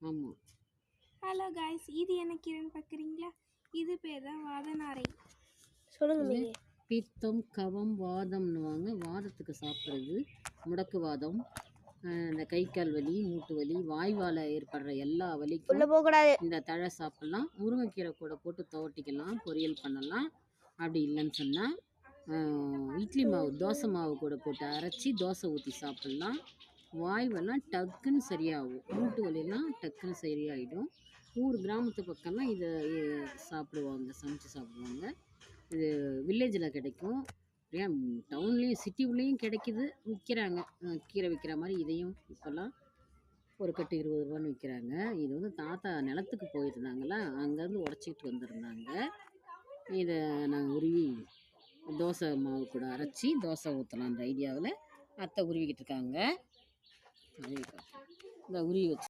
ஆமாம். Hello guys, இது என்ன கீரைன்னு பார்க்குறீங்களா? இது பேர் தான் வாதநாரை. சொல்லுங்க. பித்தம், கவம், வாதம்னுவாங்க. வாதத்துக்கு சாப்பிட்றது முடக்குவாதம், இந்த கை கால் வலி, மூட்டு வலி, வாய்வால் ஏற்படுற எல்லா வலிக்கும் இந்த தழை சாப்பிட்லாம். முருங்கைக்கீரை கூட போட்டு துவட்டிக்கலாம், பொரியல் பண்ணலாம். அப்படி இல்லைன்னு சொன்னால் இட்லி மாவு, தோசை மாவு கூட போட்டு அரைச்சி தோசை ஊற்றி சாப்பிட்லாம். வாய்வெல்லாம் டக்குன்னு சரியாகும். மூட்டு வலிலாம் டக்குன்னு சரியாயிடும். ஊர் கிராமத்து பக்கம்லாம் இதை சாப்பிடுவாங்க, சமைச்சு சாப்பிடுவாங்க. இது வில்லேஜில் கிடைக்கும். ஏன் டவுன்லேயும் சிட்டிக்குள்ளேயும் கிடைக்கிது, விற்கிறாங்க. கீரை விற்கிற மாதிரி இதையும் இப்போல்லாம் ஒரு கட்டு 20 ரூபான்னு விற்கிறாங்க. இது வந்து தாத்தா நிலத்துக்கு போயிருந்தாங்களா, அங்கேருந்து உடச்சிக்கிட்டு வந்திருந்தாங்க. இதை நாங்கள் உருவி தோசை மாவு கூட அரைச்சி தோசை ஊற்றலாம் அந்த ஐடியாவில் அத்தை உருவிக்கிட்டு இருக்காங்க. இந்த உருவி வச்சு